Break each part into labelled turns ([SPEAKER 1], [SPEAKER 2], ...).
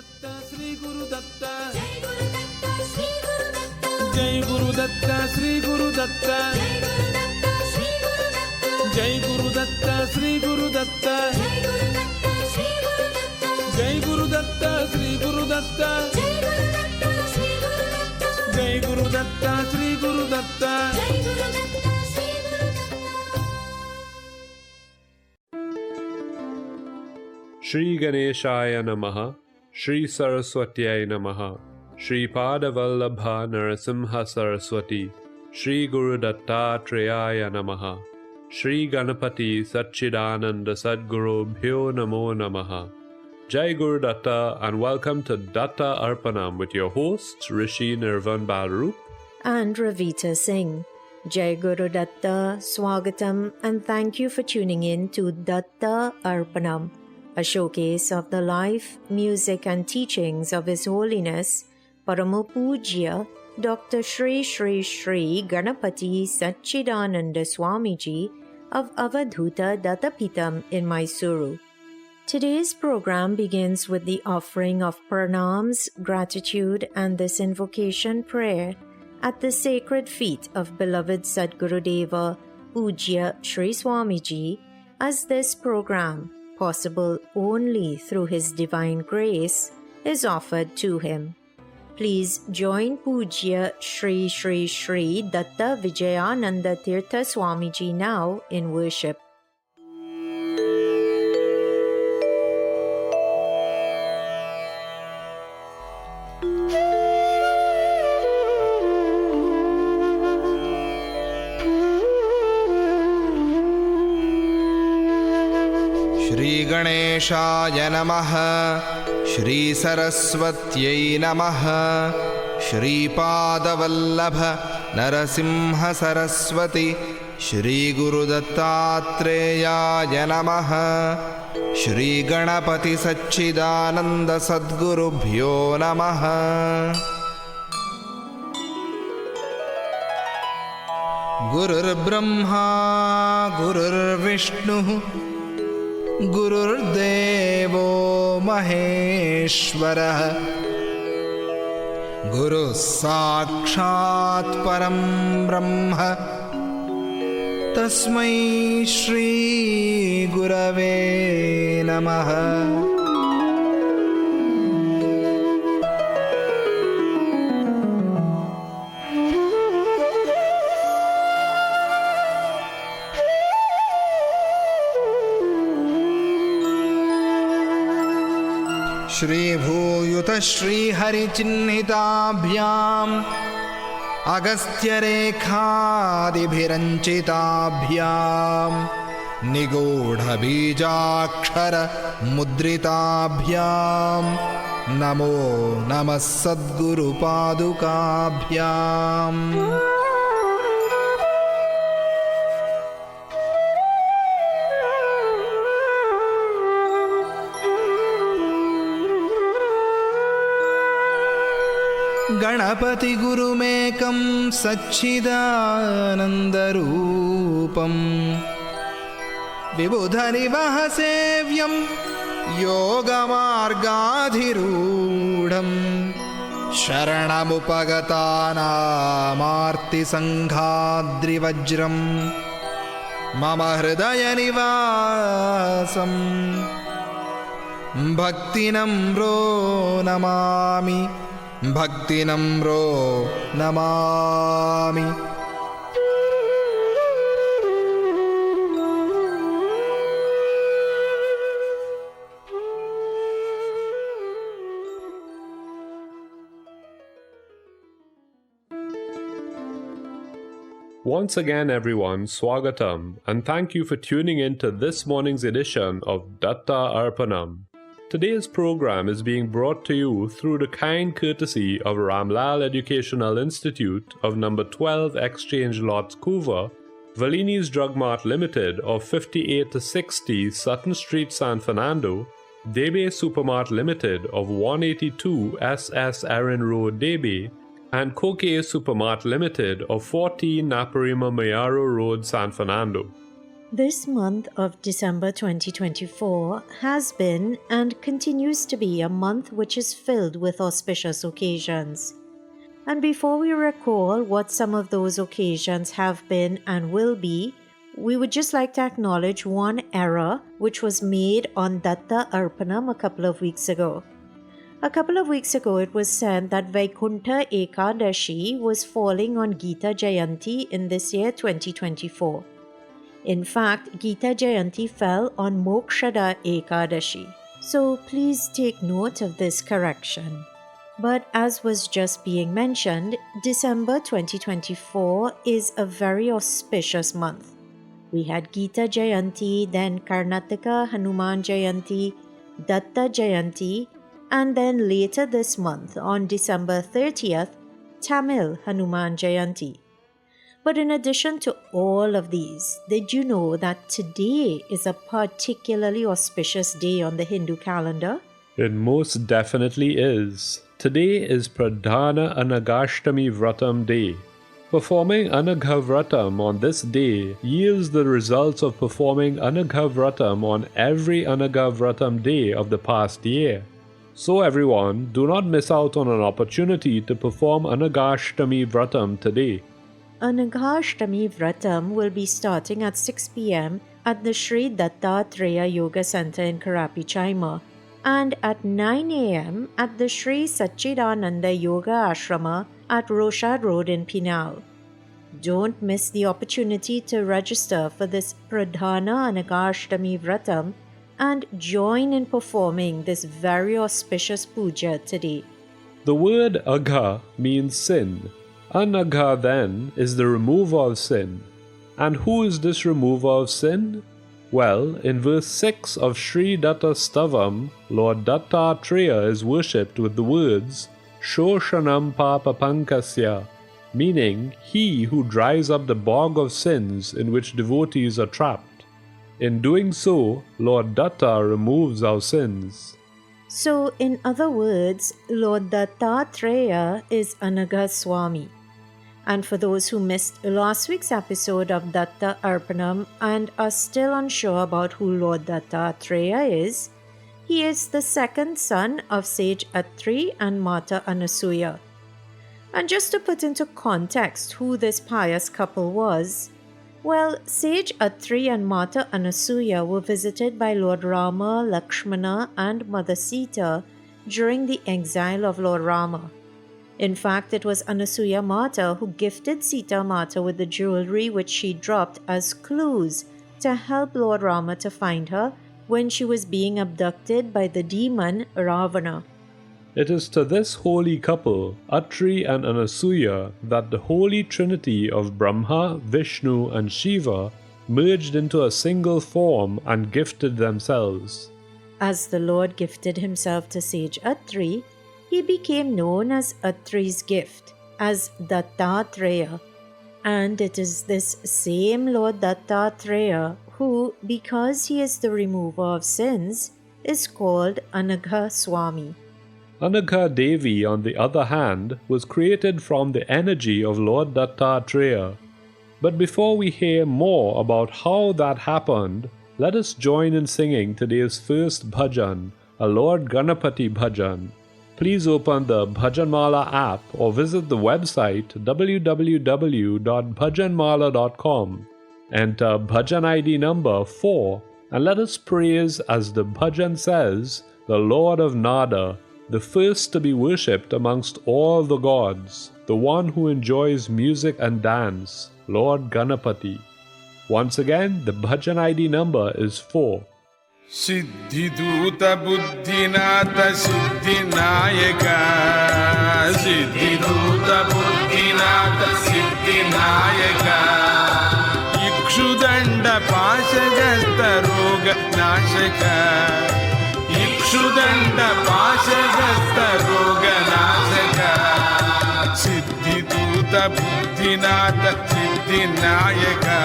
[SPEAKER 1] Datta Sri Guru Datta Jai Guru Datta Sri Guru Datta Jai Guru Datta Sri Guru Datta Jai Guru Datta Sri Guru Datta Jai Guru Datta Sri Guru Datta.
[SPEAKER 2] Shri Ganeshaya Namaha, Shri Saraswatyai Namaha, Shri Padavallabha Narasimha Saraswati, Shri Guru Dattatreya Namaha, Shri Ganapati Satchidananda Sadguru Bhyo Namo Namaha. Jai Guru Datta and welcome to Datta Arpanam with your hosts Rishi Nirvan Balrup
[SPEAKER 3] and Ravita Singh. Jai Guru Datta, Swagatam, and thank you for tuning in to Datta Arpanam, a showcase of the life, music and teachings of His Holiness Parama Pujya Dr. Shri Shri Shri Ganapati Satchidananda Swamiji of Avadhuta Dattapitam in Mysuru. Today's program begins with the offering of pranams, gratitude and this invocation prayer at the sacred feet of beloved Sadgurudeva Pujya Shri Swamiji, as this program, possible only through His divine grace, is offered to him. Please join Pujya Shri Shri Shri Datta Vijayananda Tirtha Swamiji now in worship.
[SPEAKER 4] Shri गणेशाय नमः, श्री सरस्वत्यै नमः, श्री पादवल्लभ नरसिंह सरस्वती, श्री गुरुदत्तात्रेयाय नमः, श्री गणपति सच्चिदानंद सद्गुरुभ्यो नमः। गुरुर्ब्रह्मा गुरुर्विष्णुः गुरुर्देवो महेश्वरः, गुरुः साक्षात् परं ब्रह्म, तस्मै श्री गुरवे नमः। श्रीभूयुत श्रीहरिचिह्निताभ्याम् अगस्त्यरेखादिभिरञ्चिताभ्याम् निगूढबीजाक्षरमुद्रिताभ्याम् नमो नमः सद्गुरुपादुकाभ्याम्। गणपति गुरुमेकं सच्चिदानन्दरूपं, विबुधनिवहसेव्यं योगमार्गाधिरूढं, शरणमुपगतानामार्तिसङ्घाद्रिवज्रं मम हृदयनिवासं भक्तिनम्रो Namami, भक्तिनम्रो Namami.
[SPEAKER 2] Once again everyone, Swagatam, and thank you for tuning in to this morning's edition of Datta Arpanam. Today's program is being brought to you through the kind courtesy of Ramlal Educational Institute of number 12 Exchange Lots Couva, Valini's Drug Mart Limited of 58 to 60 Sutton Street, San Fernando, Debe Supermart Limited of 182 SS Erin Road, Debe, and Koke Supermart Limited of 14 Naparima Mayaro Road, San Fernando.
[SPEAKER 3] This month of December 2024 has been and continues to be a month which is filled with auspicious occasions. And before we recall what some of those occasions have been and will be, we would just like to acknowledge one error which was made on Datta Arpanam a couple of weeks ago. A couple of weeks ago, it was said that Vaikunta Ekadashi was falling on Gita Jayanti in this year 2024. In fact, Gita Jayanti fell on Mokshada Ekadashi. So please take note of this correction. But as was just being mentioned, December 2024 is a very auspicious month. We had Gita Jayanti, then Karnataka Hanuman Jayanti, Datta Jayanti, and then later this month, on December 30th, Tamil Hanuman Jayanti. But in addition to all of these, did you know that today is a particularly auspicious day on the Hindu calendar?
[SPEAKER 2] It most definitely is. Today is Pradhana Anagashtami Vratam Day. Performing Anagha Vratam on this day yields the results of performing Anagha Vratam on every Anagha Vratam day of the past year. So everyone, do not miss out on an opportunity to perform Anagashtami Vratam today.
[SPEAKER 3] Anagashtami Vratam will be starting at 6 p.m. at the Sri Datta Arpanam Yoga Center in Karapi, Chaima, and at 9 a.m. at the Sri Satchidananda Yoga Ashrama at Roshad Road in Pinal. Don't miss the opportunity to register for this Pradhana Anagashtami Vratam and join in performing this very auspicious puja today.
[SPEAKER 2] The word agha means sin. Anagha then is the remover of sin. And who is this remover of sin? Well, in verse 6 of Sri Datta Stavam, Lord Dattatreya is worshipped with the words Shoshanam Papa Pankasya, meaning he who dries up the bog of sins in which devotees are trapped. In doing so, Lord Datta removes our sins.
[SPEAKER 3] So, in other words, Lord Dattatreya is Anagha Swami. And for those who missed last week's episode of Datta Arpanam and are still unsure about who Lord Dattatreya is, he is the second son of sage Atri and Mata Anasuya. And just to put into context who this pious couple was, well, sage Atri and Mata Anasuya were visited by Lord Rama, Lakshmana and Mother Sita during the exile of Lord Rama. In fact, it was Anasuya Mata who gifted Sita Mata with the jewelry which she dropped as clues to help Lord Rama to find her when she was being abducted by the demon Ravana.
[SPEAKER 2] It is to this holy couple, Atri and Anasuya, that the holy trinity of Brahma, Vishnu and Shiva merged into a single form and gifted themselves.
[SPEAKER 3] As the Lord gifted himself to sage Atri, he became known as Atri's gift, as Dattatreya. And it is this same Lord Dattatreya who, because he is the remover of sins, is called Anagha Swami.
[SPEAKER 2] Anagha Devi, on the other hand, was created from the energy of Lord Dattatreya. But before we hear more about how that happened, let us join in singing today's first bhajan, a Lord Ganapati bhajan. Please open the Bhajanmala app or visit the website www.bhajanmala.com. Enter bhajan ID number 4 and let us praise, as the bhajan says, the Lord of Nada, the first to be worshipped amongst all the gods, the one who enjoys music and dance, Lord Ganapati. Once again, the bhajan ID number is 4.
[SPEAKER 1] Siddhiduta Buddhinata Siddhinayaka, Siddhiduta Buddhinata Siddhinayaka, Ikshudanda Pashagasta Roga Nashaka, Ikshudanda Pashagasta Roga Nashaka, Siddhiduta Buddhinata Siddhinayaka,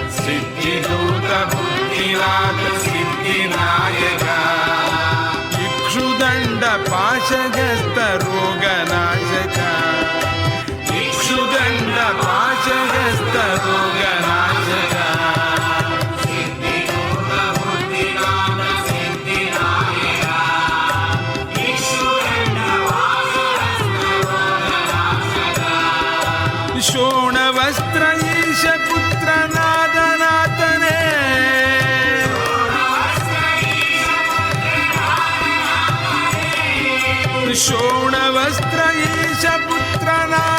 [SPEAKER 1] Siddhiduta Buddhinata Siddhinayaka, Ikshudanda Pashagasta Roga Nashaka, Ikshudanda Pashagasta Roga Nashaka, ಶೋಣವಸ್ತ್ರ ಈಶ ಪುತ್ರನಾದನಾಥನೇ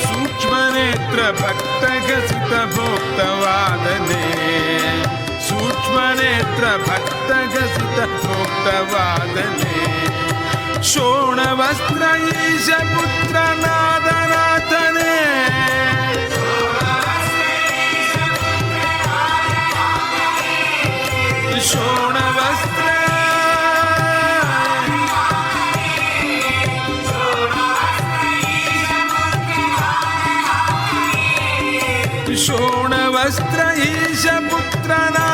[SPEAKER 1] ಸೂಕ್ಷ್ಮನೇತ್ರ ಭಕ್ತಗಸಿತ ಭೋಕ್ತವಾದನೆ ಸೂಕ್ಷ್ಮನೇತ್ರ ಭಕ್ತಗಸಿತ ಭೋಕ್ತವಾದನೆ ಶೋಣವಸ್ತ್ರ ಈಶ ಪುತ್ರನಾದನಾಥನೇ ಶೋಣವಸ್ತ್ರ ಶೋಣವಸ್ತ್ರ ಈಶ ಪುತ್ರನಾದನಾಥನೇ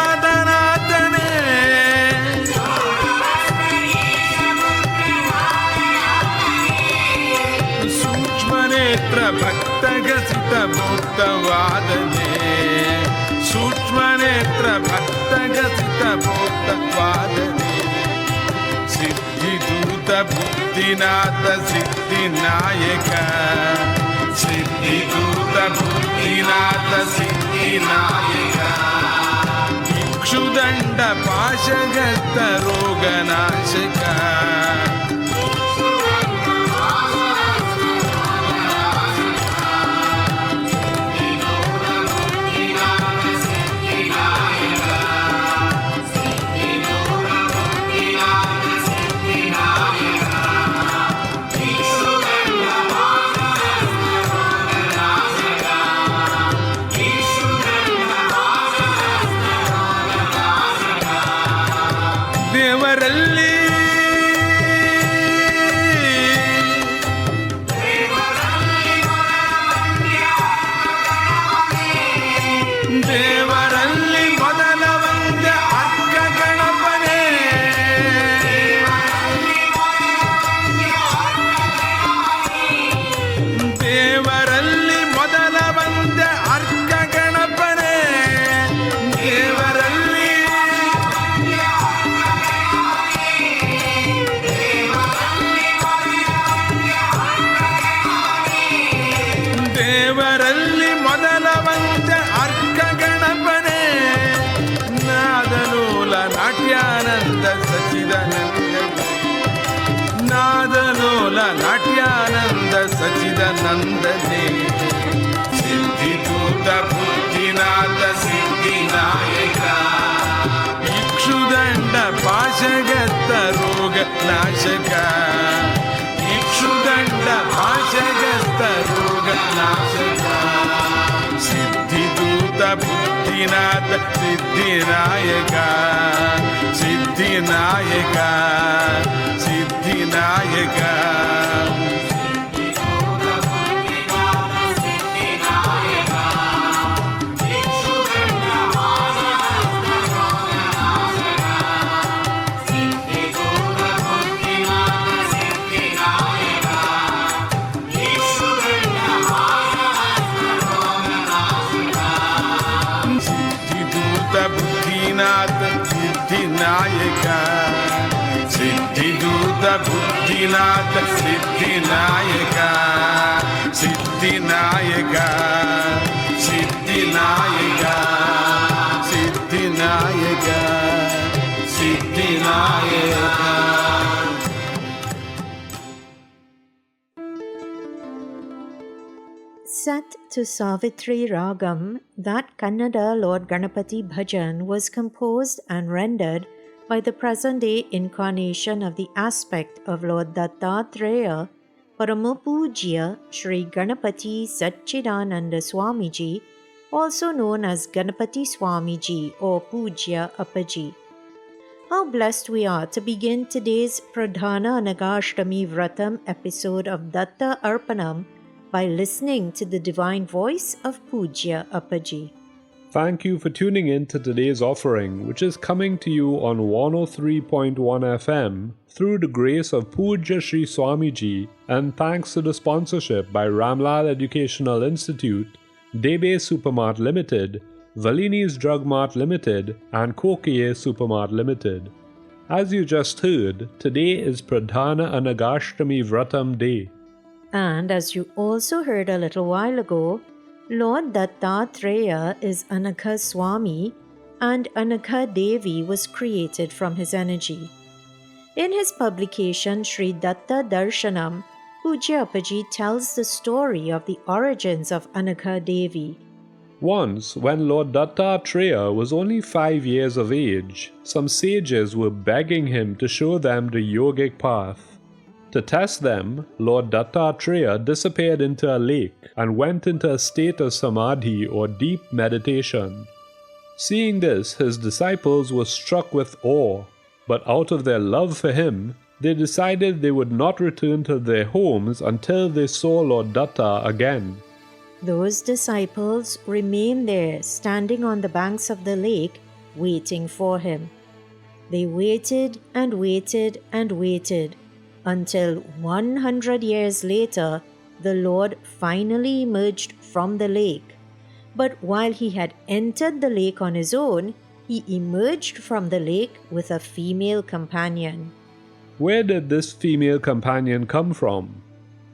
[SPEAKER 1] ಸೂಕ್ಷ್ಮನೇತ್ರ ಭಕ್ತಗಸಿತ ಭೋಕ್ತವಾದನೆ ಸೂಕ್ಷ್ಮನೇತ್ರ ಭಕ್ತಗಸಿತ ಭೋಕ್ತವಾದನೆ ಸಿದ್ಧಿದೂತ ಬುದ್ಧಿನಾಥ ಸಿದ್ಧಿನಾಯಕ ಸಿದ್ಧಿದೂತ ಬುದ್ಧಿನಾಥ ಸಿದ್ಧಿನಾಯಕ ಇಕ್ಷುದಂಡ ಪಾಶಗತ ರೋಗನಾಶಕ ದೇವರಲ್ಲಿ ದೇವರಲ್ಲಿ ಮೊದಲ ವಂದ್ಯ ಅರ್ಕ ಗಣಪನೇ ದೇವರಲ್ಲಿ ಮೊದಲ ವಂದ್ಯ ಅರ್ಕ ಗಣಪನೇ ದೇವರಲ್ಲಿ ದೇವರಲ್ಲಿ ಮೊದಲ ವಂದ್ಯ ಅರ್ಕ ಗಣಪನೇ ನಾದಲೋಲ ನಾಟ್ಯಾನಂದ ಸಚಿದಾನಂದ ನಾದಲೋಲ ನಾಟ್ಯಾನಂದ ಸಚಿದಾನಂದನೇ ಸಿದ್ಧಿದೂತ ಬುದ್ಧಿನಾಥ ಸಿದ್ಧಿನಾಯಕ ಇಕ್ಷುದಂಡ ಪಾಶಗತ ರೋಗ ನಾಶಕ ಇಕ್ಷುದಂಡ ಪಾಶಗತ ರೋಗ ನಾಶಕ ಸಿದ್ಧಿದೂತ ಬುದ್ಧಿನಾಥ ಸಿದ್ಧಿನಾಯಕ ಸಿದ್ಧಿನಾಯಕ ಸಿದ್ಧಿನಾಯಕ ಬುದ್ಧಿನಾಥ ಸಿದ್ಧಿನಾಯಕ ಸಿದ್ಧಿದೂತ ಬುದ್ಧಿನಾಥ ಸಿದ್ಧಿನಾಯಕ ಸಿದ್ಧಿನಾಯಕ ಸಿದ್ಧಿನಾಯಕ ಸಿದ್ಧಿನಾಯಕ ಸಿದ್ಧಿನಾಯಕ
[SPEAKER 3] Set to Savitri Ragam, that Kannada Lord Ganapati bhajan was composed and rendered by the present-day incarnation of the aspect of Lord Dattatreya, Paramapujya Sri Ganapati Satchidananda Swamiji, also known as Ganapati Swamiji or Pujya Appaji. How blessed we are to begin today's Pradhana Anagashtami Vratam episode of Datta Arpanam by listening to the divine voice of Pujya Appaji.
[SPEAKER 2] Thank you for tuning in to today's offering, which is coming to you on 103.1 FM through the grace of Pujya Sri Swamiji, and thanks to the sponsorship by Ramlal Educational Institute, Debe Supermart Limited, Valini's Drug Mart Limited, and Kokie Supermart Limited. As you just heard, today is Pradhana Anagashtami Vratam Day.
[SPEAKER 3] And as you also heard a little while ago, Lord Dattatreya is Anagha Swami, and Anagha Devi was created from his energy. In his publication Sri Datta Darshanam, Pujya Appaji tells the story of the origins of Anagha Devi.
[SPEAKER 2] Once, when Lord Dattatreya was only 5 years of age, some sages were begging him to show them the yogic path. To test them, Lord Dattatreya disappeared into a lake and went into a state of samadhi or deep meditation. Seeing this, his disciples were struck with awe, but out of their love for him, they decided they would not return to their homes until they saw Lord Datta again.
[SPEAKER 3] Those disciples remained there, standing on the banks of the lake, waiting for him. They waited and waited and waited, until 100 years later, the Lord finally emerged from the lake. But while he had entered the lake on his own, he emerged from the lake with a female companion.
[SPEAKER 2] Where did this female companion come from?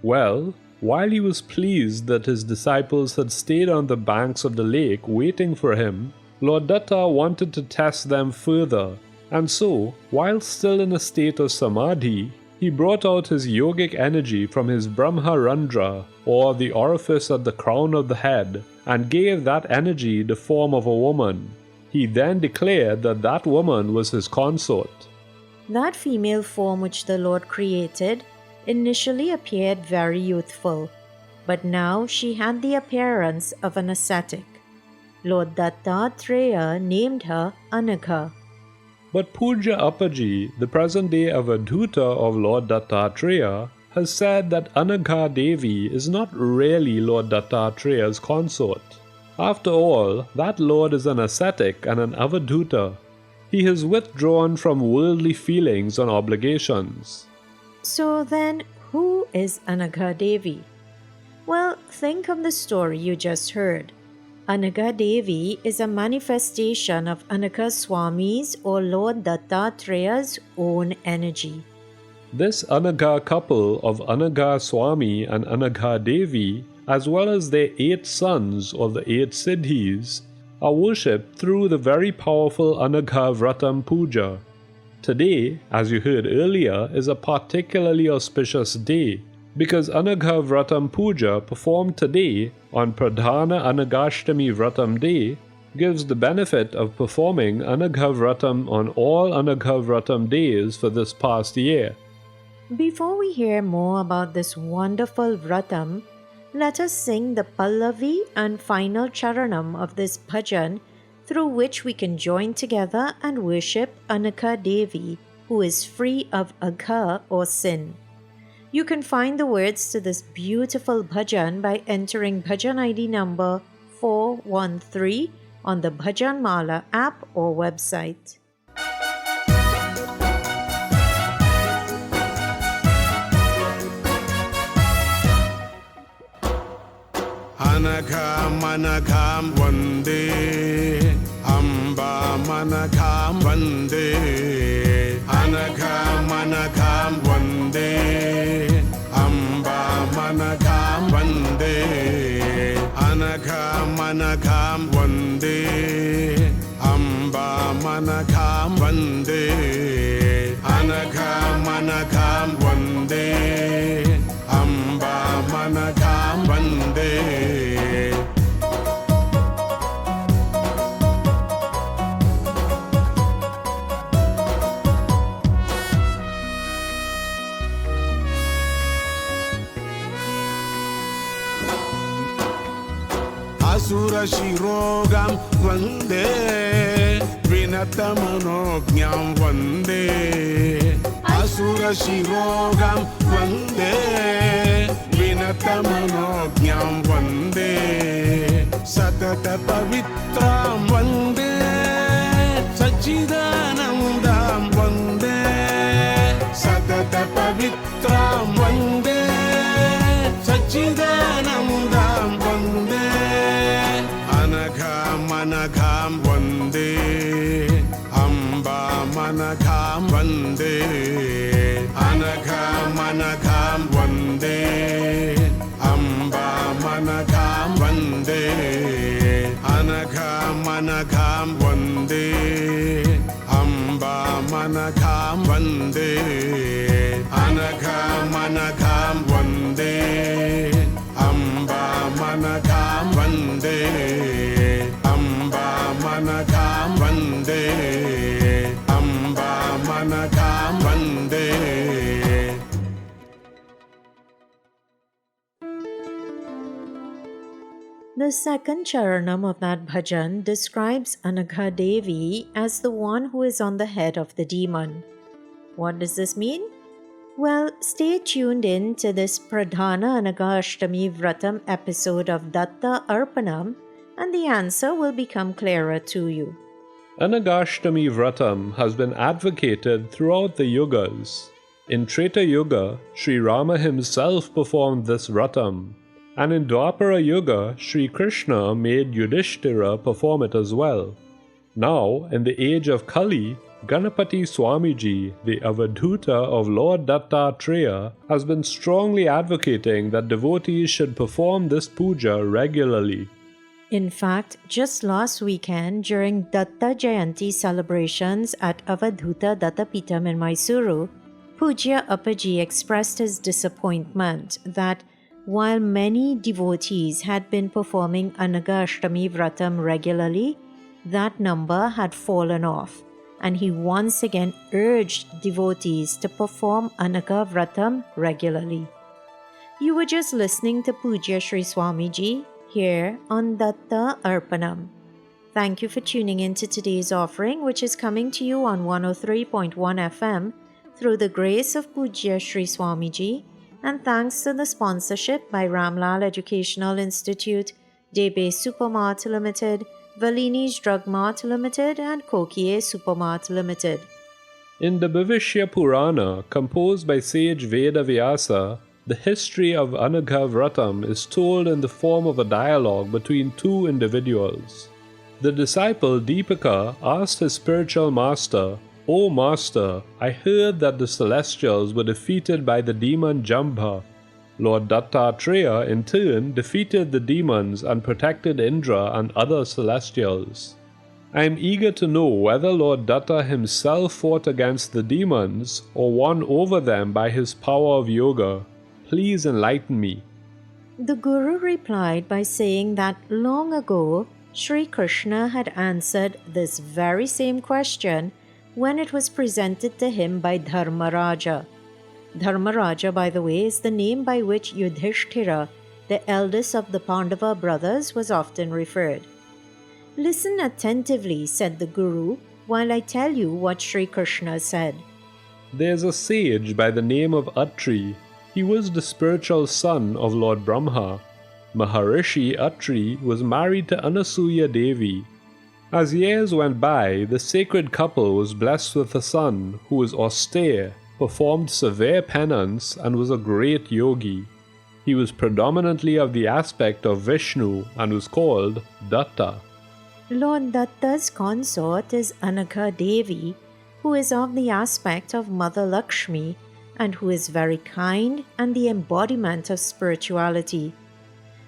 [SPEAKER 2] Well, while he was pleased that his disciples had stayed on the banks of the lake waiting for him, Lord Datta wanted to test them further, and so, while still in a state of samadhi, he brought out his yogic energy from his Brahmarandra, or the orifice at the crown of the head, and gave that energy the form of a woman. He then declared that that woman was his consort.
[SPEAKER 3] That female form which the Lord created initially appeared very youthful, but now she had the appearance of an ascetic. Lord Dattatreya named her Anagha.
[SPEAKER 2] But Pujya Appaji, the present-day Avadhuta of Lord Dattatreya, has said that Anagha Devi is not really Lord Dattatreya's consort. After all, that Lord is an ascetic and an Avadhuta. He has withdrawn from worldly feelings and obligations.
[SPEAKER 3] So then, who is Anagha Devi? Well, think of the story you just heard. Anagha Devi is a manifestation of Anagha Swami's or Lord Dattatreya's own energy.
[SPEAKER 2] This Anagha couple of Anagha Swami and Anagha Devi, as well as their 8 sons or the 8 siddhis, are worshipped through the very powerful Anagha Vratam Puja. Today, as you heard earlier, is a particularly auspicious day, because Anagha Vratam Puja performed today on Pradhana Anagashtami Vratam Day gives the benefit of performing Anagha Vratam on all Anagha Vratam days for this past year.
[SPEAKER 3] Before we hear more about this wonderful Vratam, let us sing the Pallavi and final Charanam of this bhajan, through which we can join together and worship Anagha Devi, who is free of agha or sin. You can find the words to this beautiful bhajan by entering bhajan ID number 413 on the Bhajan Mala app or website.
[SPEAKER 1] Anagham Anagham Vande Amba Managham Vande Anagham Anagham Vande Amba Managham Vande Anagham Anagham Vande Amba Managham Vande Anagham Anagham Vande Amba Managham Vande Asura Shirogam Vande Vinatamanogyam Vande Asura Shirogam Vande Vinatamanogyam Vande Satata Pavitram Vande Sachidanandam Vande Satata Pavitram Vande Sachidanandam Vande Anagham Anagham Vande Amba Managham Vande Anagham Anagham Vande Amba Managham Vande Vande Anagham Anagham Vande Amba Managham Vande Anagham Anagham Vande Amba Managham Vande Amba Managham Vande Amba Managham Vande.
[SPEAKER 3] The second charanam of that bhajan describes Anagha Devi as the one who is on the head of the demon. What does this mean? Well, stay tuned in to this Pradhana Anagha Ashtami Vratam episode of Datta Arpanam and the answer will become clearer to you.
[SPEAKER 2] Anagashtami Vratam has been advocated throughout the yugas. In Treta Yuga, Sri Rama himself performed this Vratam, and in Dwapara Yuga, Sri Krishna made Yudhishthira perform it as well. Now, in the age of Kali, Ganapati Swamiji, the Avadhuta of Lord Datta Arpanam, has been strongly advocating that devotees should perform this puja regularly.
[SPEAKER 3] In fact, just last weekend during Datta Jayanti celebrations at Avadhuta Dattapitam in Mysuru, Pujya Appaji expressed his disappointment that while many devotees had been performing Anagha Ashtami Vratam regularly, that number had fallen off, and he once again urged devotees to perform Anagha Vratam regularly. You were just listening to Pujya Sri Swamiji here on Datta Arpanam. Thank you for tuning in to today's offering, which is coming to you on 103.1 FM through the grace of Pujya Sri Swamiji, and thanks to the sponsorship by Ramlal Educational Institute, Debe Supermart Limited, Valini's Drug Mart Limited, and Kokie Supermart Limited.
[SPEAKER 2] In the Bhavishya Purana, composed by sage Veda Vyasa, the history of Anagha Vratam is told in the form of a dialogue between two individuals. The disciple Deepika asked his spiritual master, "O Master, I heard that the celestials were defeated by the demon Jambha. Lord Datta Arpanam in turn defeated the demons and protected Indra and other celestials. I am eager to know whether Lord Datta himself fought against the demons or won over them by his power of yoga. Please enlighten me."
[SPEAKER 3] The Guru replied by saying that long ago, Sri Krishna had answered this very same question when it was presented to him by Dharmaraja. Dharmaraja, by the way, is the name by which Yudhishthira, the eldest of the Pandava brothers, was often referred. "Listen attentively," said the Guru, "while I tell you what Sri Krishna said.
[SPEAKER 2] There's a sage by the name of Atri. He was the spiritual son of Lord Brahma. Maharishi Atri was married to Anasuya Devi. As years went by, the sacred couple was blessed with a son who was austere, performed severe penance, and was a great yogi. He was predominantly of the aspect of Vishnu and was called Datta.
[SPEAKER 3] Lord Datta's consort is Anagha Devi, who is of the aspect of Mother Lakshmi and who is very kind and the embodiment of spirituality.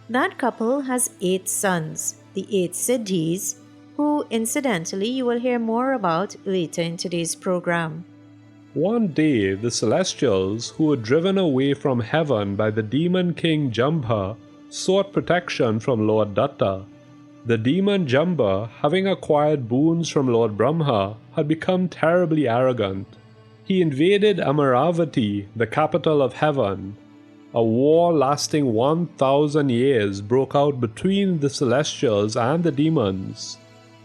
[SPEAKER 3] That couple has 8 sons, the 8 Siddhis, who incidentally you will hear more about later in today's program.
[SPEAKER 2] One day, the celestials, who were driven away from heaven by the demon king Jambha, sought protection from Lord Datta. The demon Jambha, having acquired boons from Lord Brahma, had become terribly arrogant. He invaded Amaravati, the capital of heaven. A war lasting 1,000 years broke out between the celestials and the demons.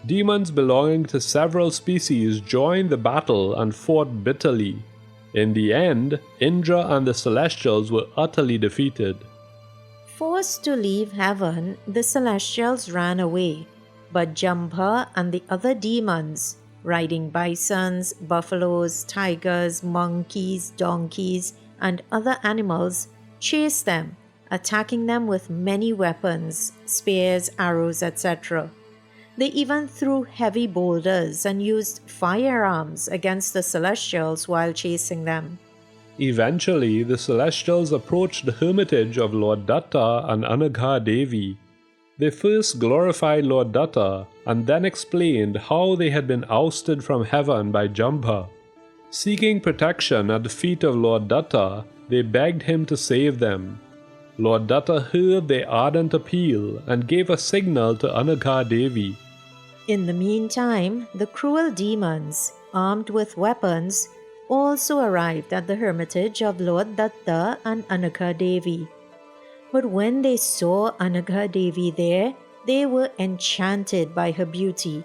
[SPEAKER 2] Demons belonging to several species joined the battle and fought bitterly. In the end, Indra and the celestials were utterly defeated.
[SPEAKER 3] Forced to leave heaven, the celestials ran away, but Jambha and the other demons, riding bisons, buffaloes, tigers, monkeys, donkeys, and other animals, chased them, attacking them with many weapons, spears, arrows, etc. They even threw heavy boulders and used firearms against the celestials while chasing them.
[SPEAKER 2] Eventually, the celestials approached the hermitage of Lord Datta and Anagha Devi. They first glorified Lord Datta and then explained how they had been ousted from heaven by Jamba. Seeking protection at the feet of Lord Datta, they begged him to save them. Lord Datta heard their ardent appeal and gave a signal to Anagha Devi.
[SPEAKER 3] In the meantime, the cruel demons, armed with weapons, also arrived at the hermitage of Lord Datta and Anagha Devi. But when they saw Anagha Devi there, they were enchanted by her beauty.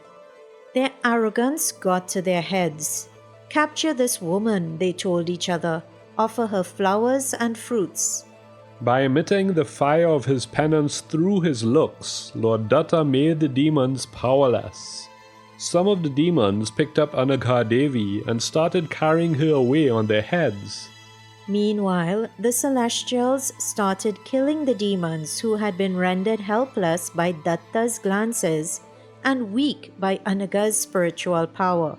[SPEAKER 3] Their arrogance got to their heads. "Capture this woman," they told each other. "Offer her flowers and fruits."
[SPEAKER 2] By emitting the fire of his penance through his looks, Lord Datta made the demons powerless. Some of the demons picked up Anagha Devi and started carrying her away on their heads.
[SPEAKER 3] Meanwhile, the celestials started killing the demons who had been rendered helpless by Datta's glances and weak by Anagha's spiritual power.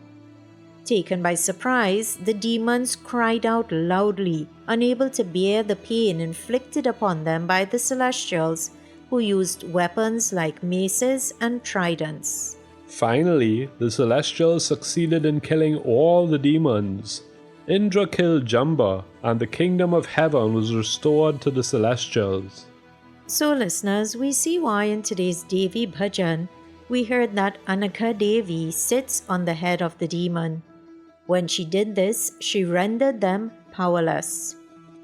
[SPEAKER 3] Taken by surprise, the demons cried out loudly, unable to bear the pain inflicted upon them by the celestials, who used weapons like maces and tridents.
[SPEAKER 2] Finally, the celestials succeeded in killing all the demons. Indra killed Jamba, and the kingdom of heaven was restored to the celestials.
[SPEAKER 3] So listeners, we see why in today's Devi Bhajan, we heard that Anagha Devi sits on the head of the demon. When she did this, she rendered them powerless.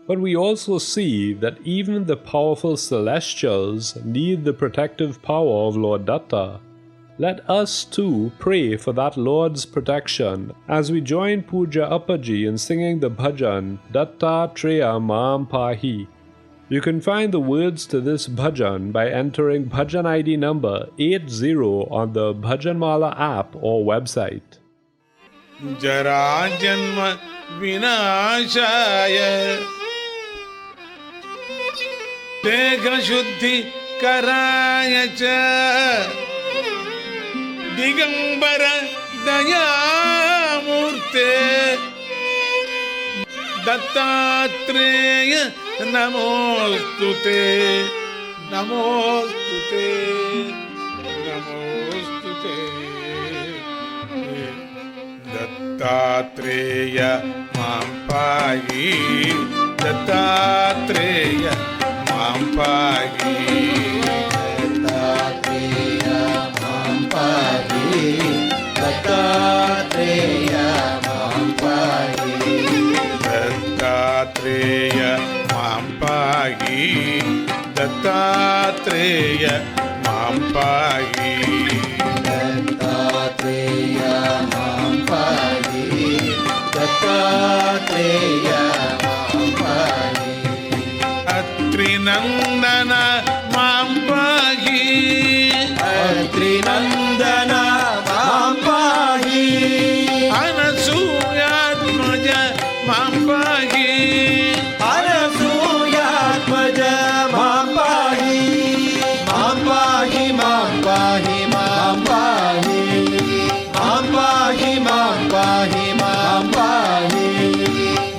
[SPEAKER 2] But we also see that even the powerful celestials need the protective power of Lord Datta. Let us too pray for that Lord's protection as we join Pooja Appaji in singing the bhajan Datta Arpanam Pahi. You can find the words to this bhajan by entering bhajan ID number 80 on the Bhajanmala app or website.
[SPEAKER 1] जरा जन्म विनाशाय देह शुद्धि कराय च दिगंबर दयामूर्ते दत्तात्रेय नमोस्तुते नमोस्तुते नमोस्तुते दत्तात्रेय मां पाहि दत्तात्रेय मां पाहि दत्तात्रेय मां पाहि दत्तात्रेय मां पाहि दत्तात्रेय मां पाहि दत्तात्रेय मां पाहि दत्तात्रेय मां पाहि दत्तात्रेय मां पाहि अत्रिनंदन मां पाहि अत्रिनंदन मां पाहि अनसूयात्मज मां पाहि अनसूयात्मज मां पाहि मां पाहि मां पाहि मां पाहि मां पाहि मां पाहि मां पाहि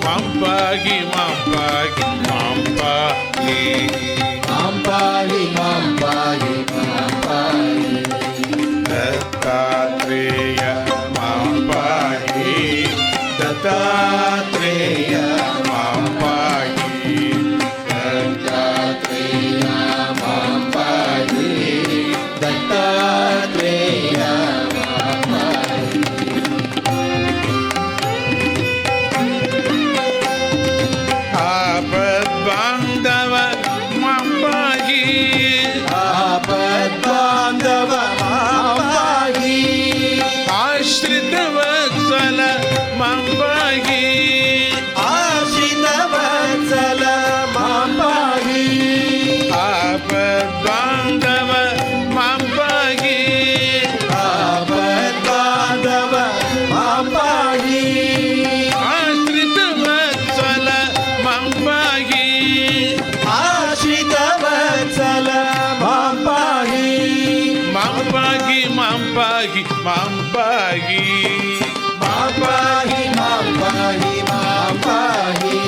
[SPEAKER 1] मां पाहि मां पाहि मां पाहि मां पाहि मां पाहि मां पाहि दत्तात्रेय मां पाहि दत्तात्रेय मां पाहि दत्तात्रेय मां पाहि दत्तात्रेय मां पाहि आपद्बान्धव मां पाहि आपद्बान्धव मां पाहि आश्रितवत्सल मां पाहि आश्रितवत्सल मां पाहि आपद्बान्धव मां पाहि आपद्बान्धव मां पाहि आश्रितवत्सल मां पाहि आश्रितवत्सल मां पाहि मां पाहि मां पाहि मां पाहि mam pahi mam pahi mam pahi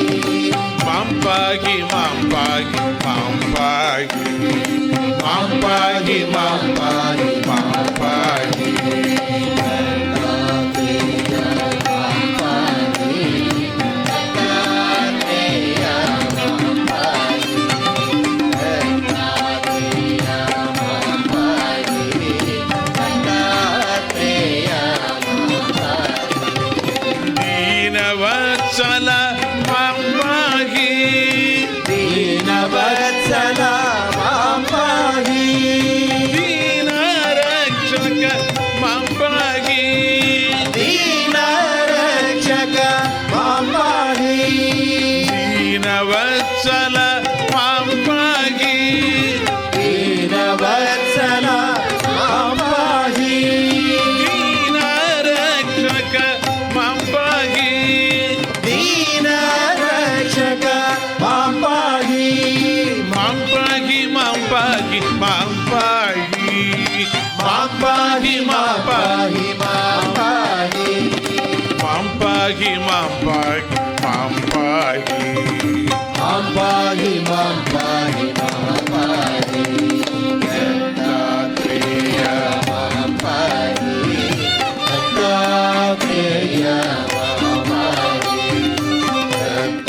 [SPEAKER 1] mam pahi mam pahi mam pahi mam pahi mam pahi mam pahi Vatsala Mampahi Dina Vatsala Mampahi Dina Rakshaka Mampahi Dina Rakshaka Mampahi Dina Vatsala Mampahi Dina Vatsala Mampahi Dina Rakshaka Mampahi Mampahi, mampahi, mampahi, mampahi, mampahi, mampahi, mampahi, mampahi, mampahi, mampahi, mampahi, mampahi, Dattatreya mampahi,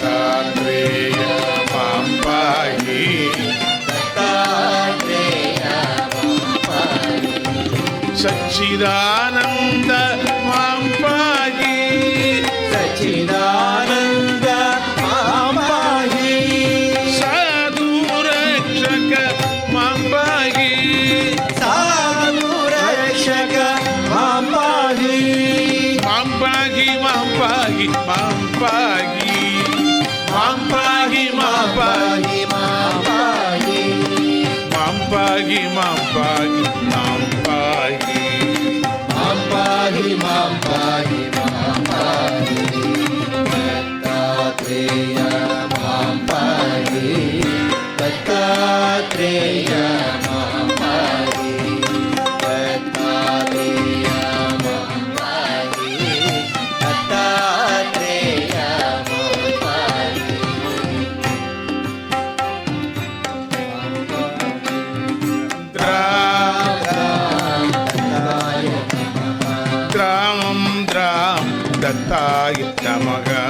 [SPEAKER 1] Dattatreya mampahi, Dattatreya mampahi. Sachidananda Mampahi Sachidananda Mampahi Sadhu Rakshaka Mampahi Sadhu Rakshaka Mampahi Mampahi Mampahi Mampahi Mampahi Mampahi Mampahi Mampahi Mampahi Mampahi Mampahi Mampahi Mampahi Dattatreya Mampahi Dattatreya Mampahi Dattatreya Mampahi Dattatreya Dattaya Namaha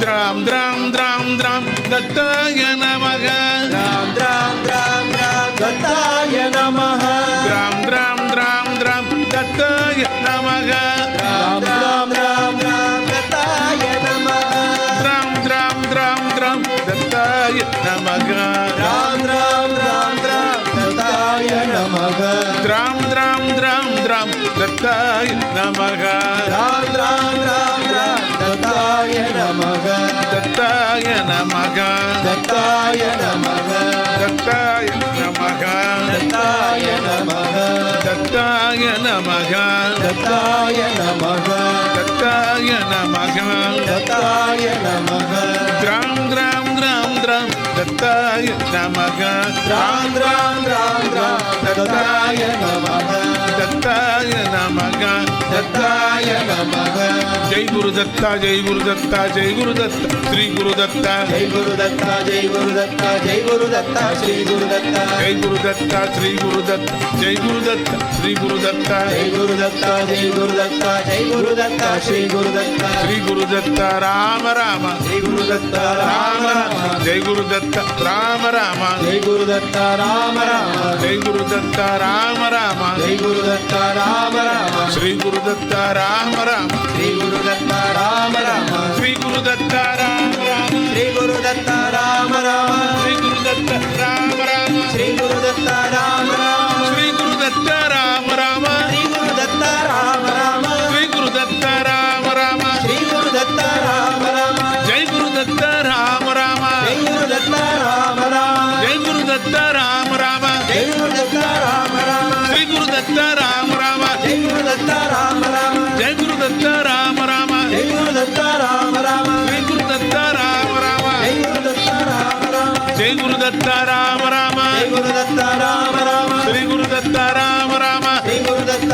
[SPEAKER 1] Dram Dram Dram Dram Dattaya Namaha Dram Dram Dram Dram Dattaya Namaha Dram Dram Dram Dram Dattaya Namaha Dram Dram Dram Dram Dattaya Namaha Dram Dram Dram Dram Dattaya Namaha Dram Dram Dram Dram Dattaya Namaha Dram Dram Dram Dram Dattaya Namaha Dram Dram Dram Dram Dattaya Namaha Dattaya Namaha Dattaya Namaha Dattaya Namaha Dattaya Namaha Dattaya Namaha Dattaya Namaha Dattaya Namaha Dattaya Namaha Dram Dram Dram Dram Dattaya Namaha Dram Dram Dram Dram Dattaya Namaha Dattaya Namaha Dattaya Namaha Jai Guru Datta Jai Guru Datta Jai Guru Datta Sri Guru Datta Jai Guru Datta Jai Guru Datta Jai Guru Datta Sri Guru Datta Jai Guru Datta Sri Guru Datta Jai Guru Datta Sri Guru Datta Jai Guru Datta Jai Guru Datta Jai Guru Datta Sri Guru Datta Sri Guru Datta Rama Rama Jai Guru Datta Rama Rama Jai Guru Datta Rama Rama Jai Guru Datta Rama Rama Jai Guru Datta Rama Rama Jai Guru Datta Rama Rama Sri Guru Datta Rama Rama Sri Guru Datta Rama Rama Sri Guru Datta Rama Rama Sri Guru Datta Rama Rama Sri Guru Datta Rama Rama Sri Guru Datta Rama Rama Sri Guru Datta Rama Rama Sri Guru Datta Rama Rama Sri Guru Datta Rama Rama Sri Guru Datta Rama Rama Jai Guru Datta Rama Rama Jai Guru Datta Rama Rama Jai Guru Datta Rama Rama Jai Guru Datta Rama Rama Sri Guru Datta Rama Rama Jai Guru Datta Rama Rama Jai Guru Datta Rama Rama Jai Guru Datta Rama Rama Sri Guru Datta Rama Rama Jai Guru Datta Rama Rama Jai Guru Datta Rama Rama Jai Guru Datta Rama Rama Sri Guru Datta Rama Rama Jai Guru Datta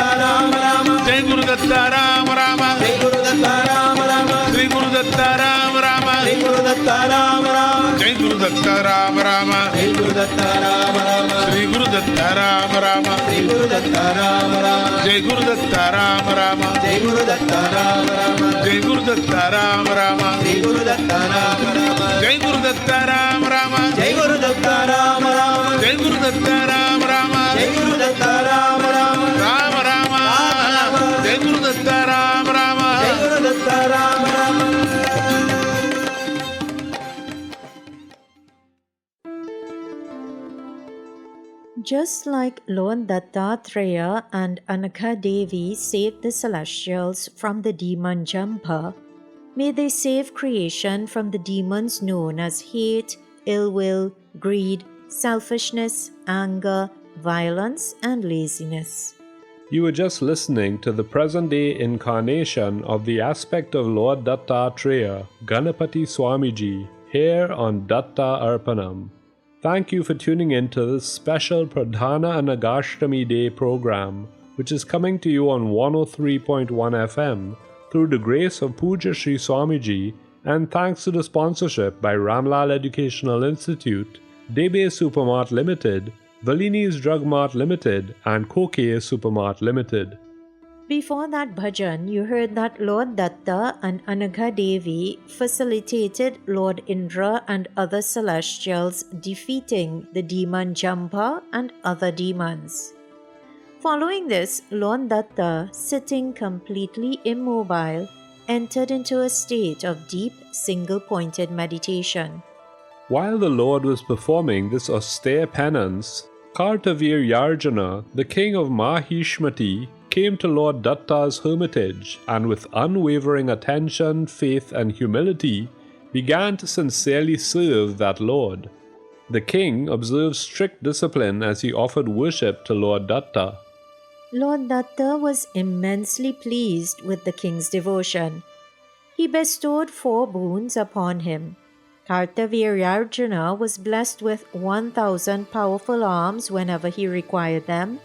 [SPEAKER 1] Rama Rama, Jai Guru Datta Rama Rama, Jai Guru Datta Rama Rama, Sri Guru Datta Rama Rama, Sri Guru Datta Rama Rama, Jai Guru Datta Rama Rama, Jai Guru Datta Rama Rama, Jai Guru Datta Rama Rama, Sri Guru Datta Rama Rama, Jai Guru Datta Rama Rama, Jai Guru Datta Rama Rama, Jai Guru Datta Rama Rama, Jai Guru Datta Rama Rama, Rama Rama, Jai Guru Datta Rama Rama, Jai Guru Datta Rama Rama.
[SPEAKER 3] Just like Lord Dattatreya and Anaka Devi saved the celestials from the demon Jamba, may they save creation from the demons known as hate, ill will, greed, selfishness, anger, violence, and laziness.
[SPEAKER 2] You were just listening to the present-day incarnation of the aspect of Lord Dattatreya, Ganapati Swamiji, here on Datta Arpanam. Thank you for tuning in to this special Pradhana Anagashtami Day program, which is coming to you on 103.1 FM through the grace of Puja Sri Swamiji and thanks to the sponsorship by Ramlal Educational Institute, Debe Supermart Limited, Valini's Drug Mart Limited and Koke Supermart Limited.
[SPEAKER 3] Before that bhajan, you heard that Lord Datta and Anagha Devi facilitated Lord Indra and other celestials defeating the demon Jamba and other demons. Following this, Lord Datta, sitting completely immobile, entered into a state of deep single-pointed meditation.
[SPEAKER 2] While the Lord was performing this austere penance, Kartavir Yarjuna, the king of Mahishmati, came to Lord Datta's hermitage and with unwavering attention, faith and humility began to sincerely serve that Lord. The king observed strict discipline as he offered worship to Lord Datta.
[SPEAKER 3] Lord Datta was immensely pleased with the king's devotion. He bestowed 4 boons upon him. Kartaviryarjuna was blessed with 1,000 powerful arms whenever he required them,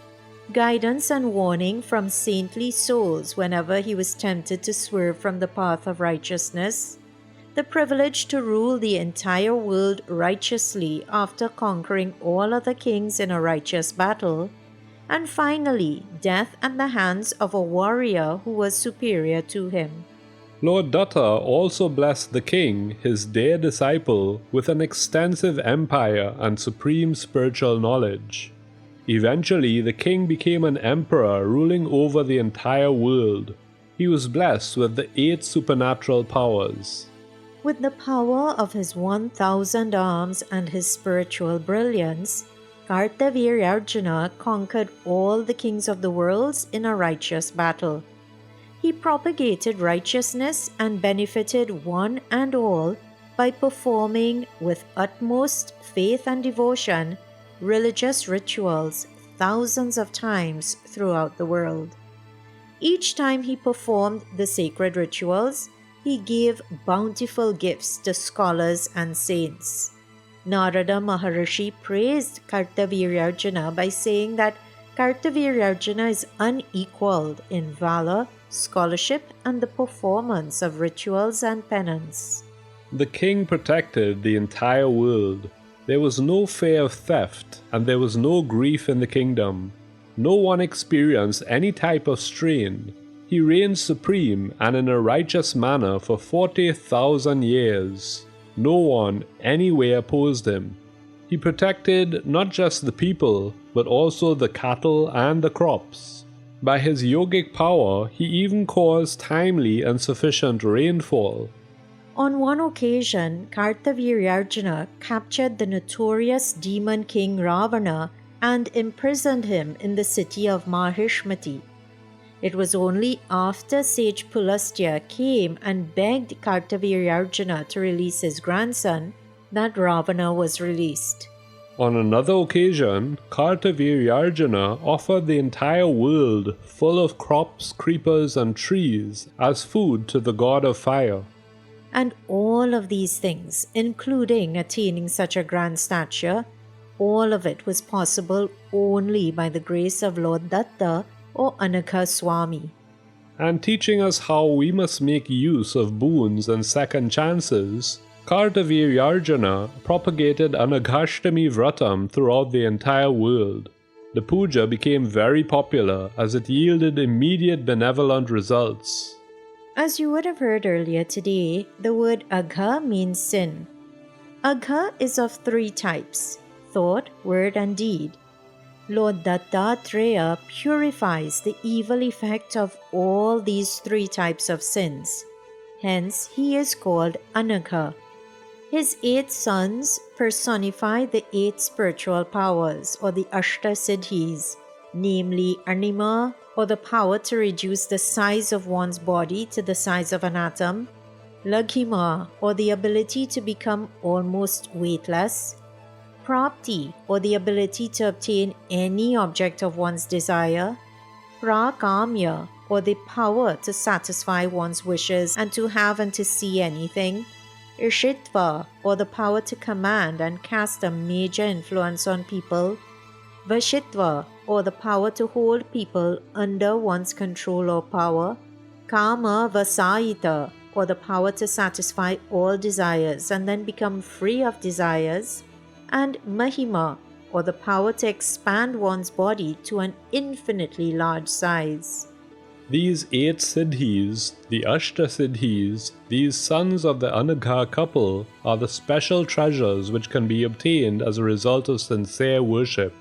[SPEAKER 3] guidance and warning from saintly souls whenever he was tempted to swerve from the path of righteousness, the privilege to rule the entire world righteously after conquering all other kings in a righteous battle, and finally, death at the hands of a warrior who was superior to him.
[SPEAKER 2] Lord Datta also blessed the king, his dear disciple, with an extensive empire and supreme spiritual knowledge. Eventually, the king became an emperor ruling over the entire world. He was blessed with the 8 supernatural powers.
[SPEAKER 3] With the power of his 1,000 arms and his spiritual brilliance, Kartaviryarjuna conquered all the kings of the worlds in a righteous battle. He propagated righteousness and benefited one and all by performing with utmost faith and devotion religious rituals thousands of times throughout the world. Each time he performed the sacred rituals, he gave bountiful gifts to scholars and saints. Narada Maharishi praised Kartaviryarjuna by saying that Kartaviryarjuna is unequaled in valor, scholarship, and the performance of rituals and penance.
[SPEAKER 2] The king protected the entire world. There was no fear of theft, and there was no grief in the kingdom. No one experienced any type of strain. He reigned supreme and in a righteous manner for 40,000 years. No one anywhere opposed him. He protected not just the people, but also the cattle and the crops. By his yogic power, he even caused timely and sufficient rainfall.
[SPEAKER 3] On one occasion, Kartaviryarjuna captured the notorious demon king Ravana and imprisoned him in the city of Mahishmati. It was only after sage Pulastya came and begged Kartaviryarjuna to release his grandson that Ravana was released.
[SPEAKER 2] On another occasion, Kartaviryarjuna offered the entire world full of crops, creepers, and trees as food to the god of fire.
[SPEAKER 3] And all of these things, including attaining such a grand stature, all of it was possible only by the grace of Lord Datta or Anagha Swami.
[SPEAKER 2] And teaching us how we must make use of boons and second chances, Kartaviryarjuna propagated Anaghashtami Vratam throughout the entire world. The puja became very popular as it yielded immediate benevolent results.
[SPEAKER 3] As you would have heard earlier today, the word agha means sin. Agha is of three types: thought, word, and deed. Lord Dattatreya purifies the evil effect of all these three types of sins. Hence, he is called Anagha. His 8 sons personify the 8 spiritual powers, or the Ashta Siddhis, namely Anima, or the power to reduce the size of one's body to the size of an atom; Laghima, or the ability to become almost weightless; Prapti, or the ability to obtain any object of one's desire; Prakamya, or the power to satisfy one's wishes and to have and to see anything; Ishitva, or the power to command and cast a major influence on people; Vashitva, or the power to hold people under one's control or power; Kama Vasayita, or the power to satisfy all desires and then become free of desires; and Mahima, or the power to expand one's body to an infinitely large size.
[SPEAKER 2] These 8 Siddhis, the Ashta Siddhis, these sons of the Anagha couple, are the special treasures which can be obtained as a result of sincere worship.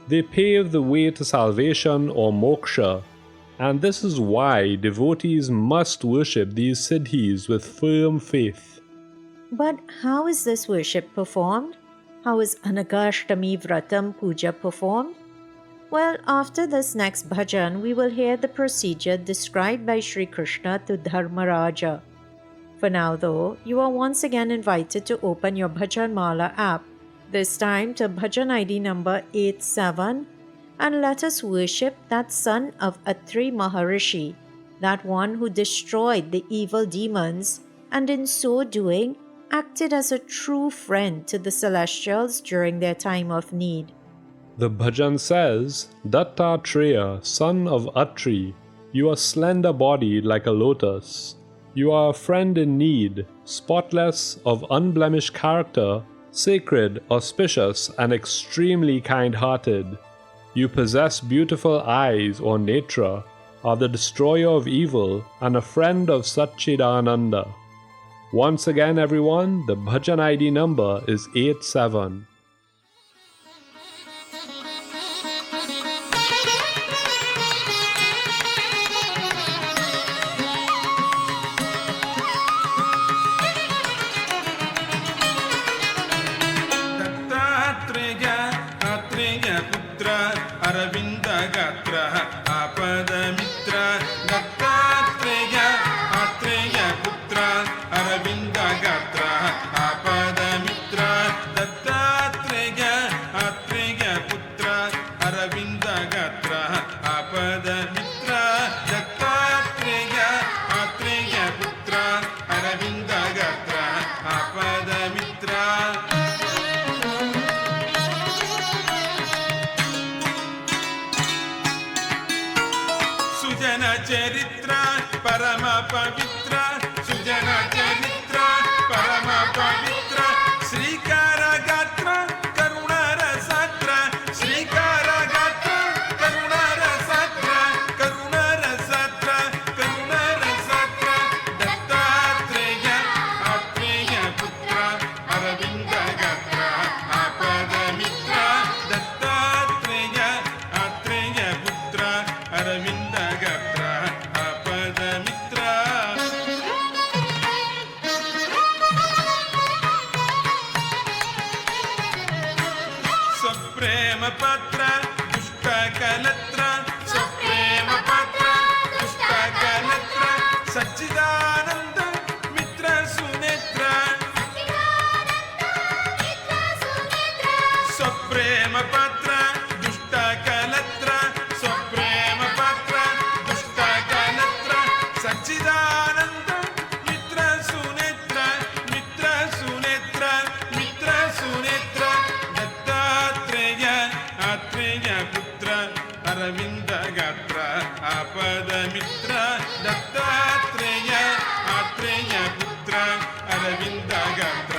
[SPEAKER 2] They pave the way to salvation or moksha, and this is why devotees must worship these Siddhis with firm faith.
[SPEAKER 3] But how is this worship performed? How is Anaghashtami Vratam Puja performed? Well, after this next bhajan, we will hear the procedure described by Sri Krishna to Dharmaraja. For now, though, you are once again invited to open your Bhajan Mala app, this time to bhajan ID number 87, and let us worship that son of Atri Maharishi, that one who destroyed the evil demons and in so doing acted as a true friend to the celestials during their time of need.
[SPEAKER 2] The bhajan says, Dattatreya, son of Atri, you are slender-bodied like a lotus. You are a friend in need, spotless, of unblemished character, sacred, auspicious, and extremely kind-hearted. You possess beautiful eyes or netra, are the destroyer of evil, and a friend of Satchidananda. Once again, everyone, the bhajan ID number is 87.
[SPEAKER 1] चरित्र परम पवित्र सुजन चरित्र परम पवित्र श्रीकार गात्र करुण रसात्र श्रीकार गात्र करुण रसात्र करुण रसात्र करुण रसात्र दत्तात्रेय आत्रेय पुत्र अरविंद गात्र आपद मित्र दत्तात्रेय आत्रेय पुत्र अरविंद गात्र प्रेम पात्र दुष्ट कलत्र स्वप्रेम पात्र दुष्ट कलत्र सच्चिदानंद मित्र सुनेत्र स्वप्रेम पात्र दुष्ट कलत्र स्वप्रेम पात्र दुष्ट कलत्र सच्चिदानंद मित्र सुनेत्र मित्र सुनेत्र मित्र सुनेत्र आत्रेय पुत्र अरविंद गात्र आपद मित्र दत्तात्रेय आत्रेय पुत्र Arvind गात्र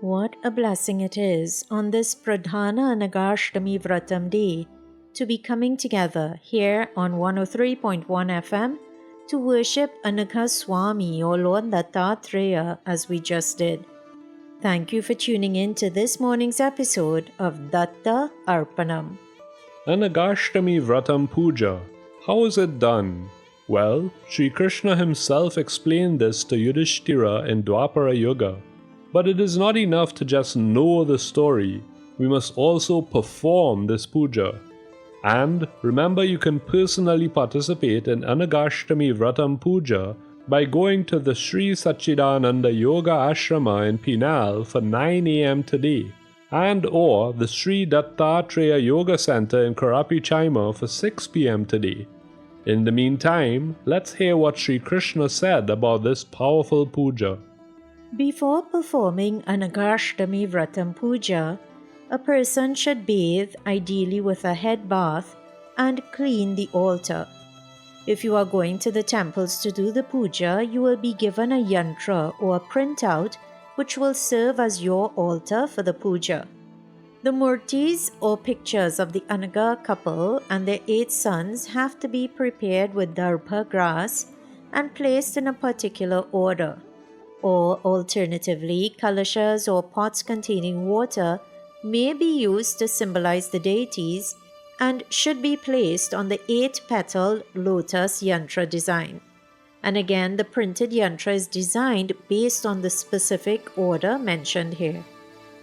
[SPEAKER 3] What a blessing it is on this Pradhana Anagashtami Vratam day to be coming together here on 103.1 FM to worship Anagha Swami or Lord Dattatreya as we just did. Thank you for tuning in to this morning's episode of Datta Arpanam.
[SPEAKER 2] Anagashtami Vratam Puja. How is it done? Well, Sri Krishna himself explained this to Yudhishthira in Dwapara Yuga. But it is not enough to just know the story. We must also perform this puja. And remember, you can personally participate in Anagashtami Vratam Puja by going to the Sri Sachidananda Yoga Ashrama in Pinal for 9 a.m. today, and or the Sri Dattatreya Yoga Center in Karapi Chaima for 6 p.m. today. In the meantime, let's hear what Sri Krishna said about this powerful puja.
[SPEAKER 3] Before performing Anagashtami Vratam Puja, a person should bathe, ideally with a head bath, and clean the altar. If you are going to the temples to do the puja, you will be given a yantra or a printout which will serve as your altar for the puja. The murtis or pictures of the Anagha couple and their 8 sons have to be prepared with darpa grass and placed in a particular order. Or alternatively, kalashas or pots containing water may be used to symbolize the deities and should be placed on the 8-petal lotus yantra design. And again, the printed yantra is designed based on the specific order mentioned here.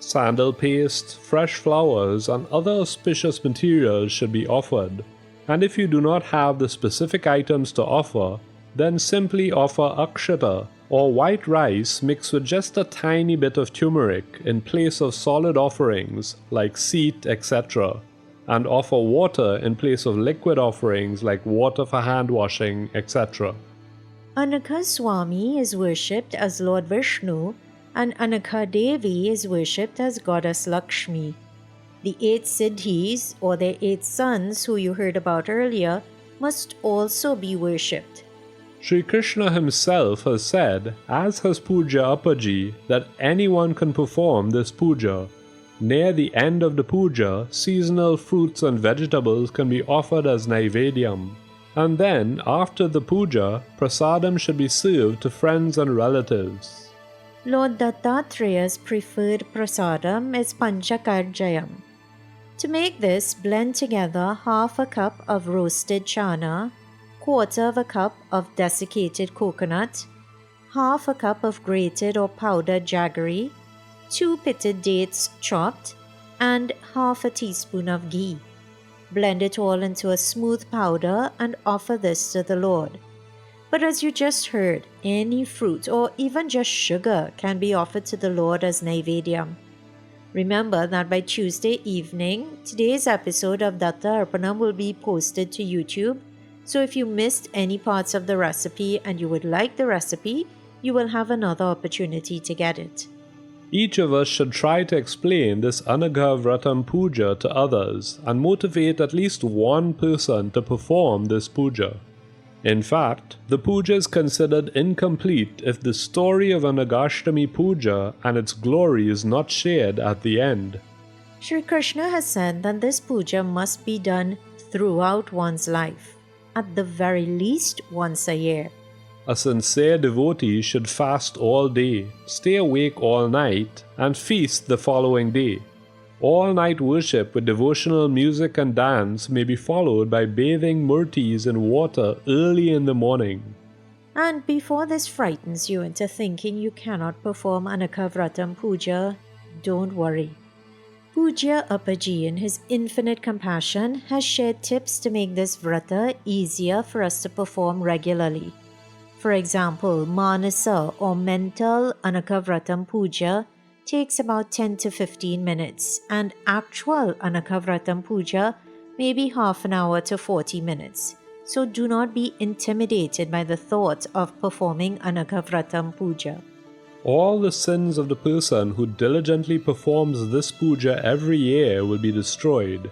[SPEAKER 2] Sandal paste, fresh flowers, and other auspicious materials should be offered. And if you do not have the specific items to offer, then simply offer akshata, or white rice mixed with just a tiny bit of turmeric in place of solid offerings like seed, etc., and offer water in place of liquid offerings like water for hand washing, etc.
[SPEAKER 3] Anagha Swami is worshipped as Lord Vishnu and Anagha Devi is worshipped as Goddess Lakshmi. The 8 siddhis, or their 8 sons who you heard about earlier, must also be worshipped.
[SPEAKER 2] Sri Krishna himself has said, as has Puja Appaji, that anyone can perform this puja. Near the end of the puja, seasonal fruits and vegetables can be offered as naivedyam. And then, after the puja, prasadam should be served to friends and relatives.
[SPEAKER 3] Lord Dattatreya's preferred prasadam is Panchakarjayam. To make this, blend together half a cup of roasted chana, quarter of a cup of desiccated coconut, half a cup of grated or powdered jaggery, 2 pitted dates chopped, and half a teaspoon of ghee. Blend it all into a smooth powder and offer this to the Lord. But as you just heard, any fruit or even just sugar can be offered to the Lord as naivedyam. Remember that by Tuesday evening, today's episode of Datta Arpanam will be posted to YouTube. So if you missed any parts of the recipe and you would like the recipe, you will have another opportunity to get it.
[SPEAKER 2] Each of us should try to explain this Anagha Vratam Puja to others and motivate at least one person to perform this puja. In fact, the puja is considered incomplete if the story of Anagashtami Puja and its glory is not shared at the end.
[SPEAKER 3] Sri Krishna has said that this puja must be done throughout one's life, at the very least once a year.
[SPEAKER 2] A sincere devotee should fast all day, stay awake all night, and feast the following day. All-night worship with devotional music and dance may be followed by bathing murtis in water early in the morning.
[SPEAKER 3] And before this frightens you into thinking you cannot perform Anagha Vratam Puja, don't worry. Pujya Appaji, in his infinite compassion, has shared tips to make this vrata easier for us to perform regularly. For example, Manasa or mental Anagha Vratam Puja takes about 10 to 15 minutes, and actual Anagha Vratam Puja may be half an hour to 40 minutes. So do not be intimidated by the thought of performing Anagha Vratam Puja.
[SPEAKER 2] All the sins of the person who diligently performs this puja every year will be destroyed.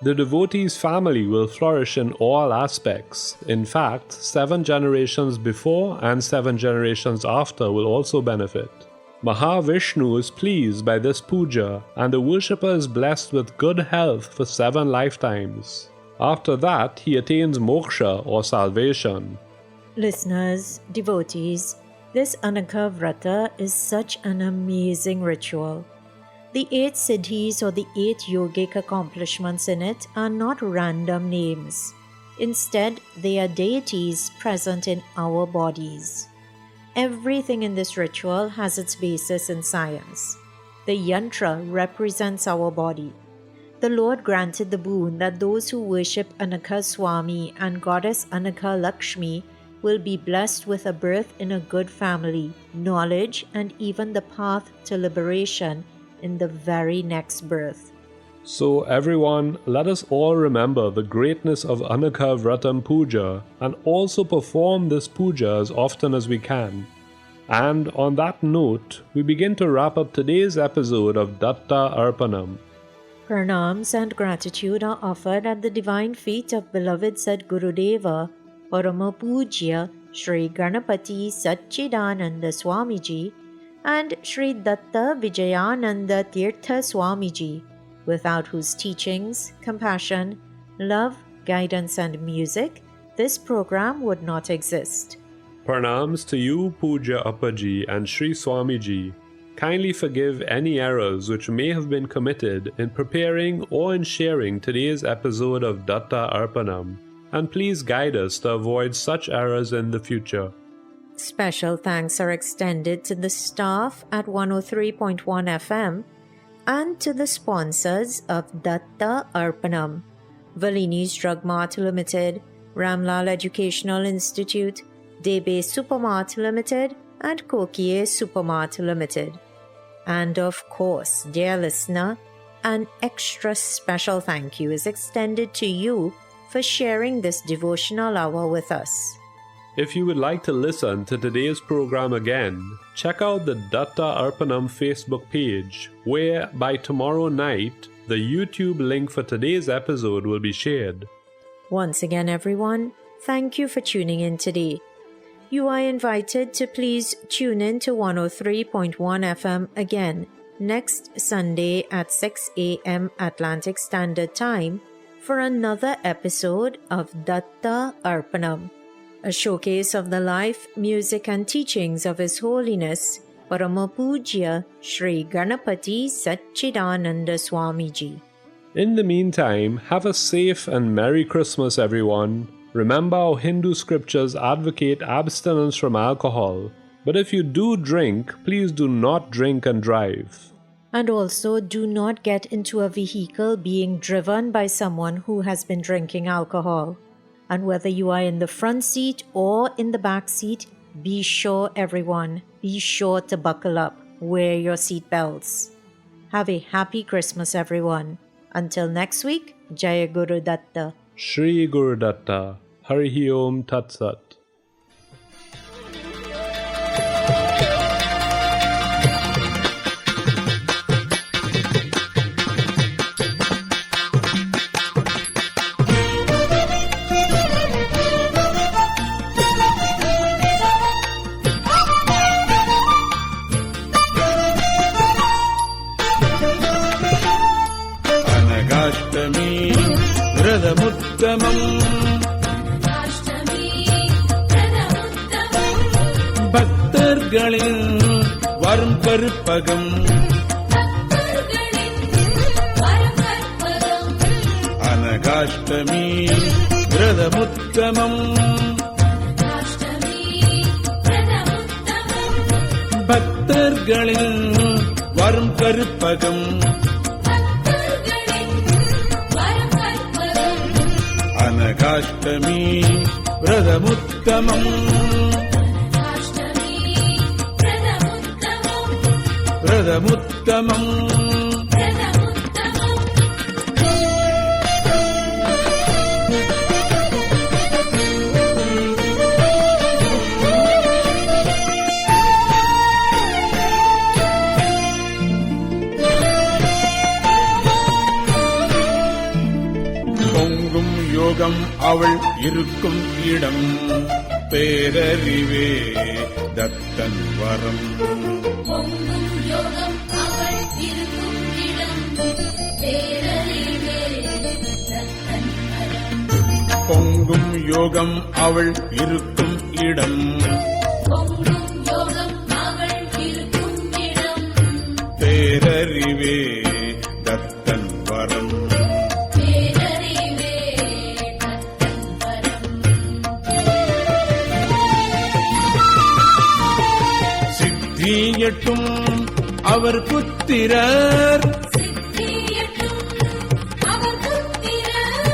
[SPEAKER 2] The devotee's family will flourish in all aspects. In fact, 7 generations before and 7 generations after will also benefit. Mahavishnu is pleased by this puja and the worshipper is blessed with good health for 7 lifetimes. After that, he attains moksha or salvation.
[SPEAKER 3] Listeners, devotees, this Anakha Vrata is such an amazing ritual. The 8 siddhis or the 8 yogic accomplishments in it are not random names. Instead, they are deities present in our bodies. Everything in this ritual has its basis in science. The yantra represents our body. The Lord granted the boon that those who worship Anakha Swami and Goddess Anakha Lakshmi will be blessed with a birth in a good family, knowledge, and even the path to liberation in the very next birth.
[SPEAKER 2] So everyone, let us all remember the greatness of Anakha Vratam Puja and also perform this puja as often as we can. And on that note, we begin to wrap up today's episode of Datta Arpanam.
[SPEAKER 3] Pranams and gratitude are offered at the divine feet of beloved Sadgurudeva, Parama Pujya Sri Ganapati Satchidananda Swamiji and Sri Datta Vijayananda Tirtha Swamiji, without whose teachings, compassion, love, guidance and music, this program would not exist.
[SPEAKER 2] Pranams to you, Puja Appaji and Sri Swamiji. Kindly forgive any errors which may have been committed in preparing or in sharing today's episode of Datta Arpanam, and please guide us to avoid such errors in the future.
[SPEAKER 3] Special thanks are extended to the staff at 103.1 FM and to the sponsors of Datta Arpanam, Valini's Drug Mart Limited, Ramlal Educational Institute, Debe Supermart Limited, and Kokie Supermart Limited. And of course, dear listener, an extra special thank you is extended to you for sharing this devotional hour with us.
[SPEAKER 2] If you would like to listen to today's program again, check out the Datta Arpanam Facebook page, where by tomorrow night, the YouTube link for today's episode will be shared.
[SPEAKER 3] Once again, everyone, thank you for tuning in today. You are invited to please tune in to 103.1 FM again next Sunday at 6 a.m. Atlantic Standard Time for another episode of Datta Arpanam, a showcase of the life, music and teachings of His Holiness Parama Pujya Sri Ganapati Satchidananda Swamiji.
[SPEAKER 2] In the meantime, have a safe and Merry Christmas, everyone. Remember, our Hindu scriptures advocate abstinence from alcohol, but if you do drink, please do not drink and drive.
[SPEAKER 3] And also, do not get into a vehicle being driven by someone who has been drinking alcohol. And whether you are in the front seat or in the back seat, be sure, everyone, be sure to buckle up, wear your seat belts. Have a happy Christmas, everyone. Until next week, Jaya Guru Datta.
[SPEAKER 2] Shri Guru Datta. Harihi Om Tat Sat.
[SPEAKER 1] Anagashtami Vradamuttamam பக்தர்களின் வரும் கருப்பகம் அனகாஷ்டமி விரதமுத்தமம் பக்தர்களின் வரும் கருப்பகம் அனகாஷ்டமி விரதமுத்தமம் பிரதமுத்தமம் பொங்கும் யோகம் அவள் இருக்கும் இடம் பேரறிவே தத்தன் வரம்.
[SPEAKER 5] பொங்கும் யோகம் அவள் இருக்கும் இடம் பேரறிவே தத்தன் வரம்.
[SPEAKER 1] பொங்கும் யோகம் அவள் இருக்கும் இடம்
[SPEAKER 5] பொங்கும் யோகம் அவள் இருக்கும் இடம்
[SPEAKER 1] பேரறிவே தத்தன் வரம்.
[SPEAKER 5] பேரறிவே தத்தன் வரம்.
[SPEAKER 1] சித்தியட்டும் அவர் புத்திரர்
[SPEAKER 5] சித்தியட்டும் அவர் புத்திரர்.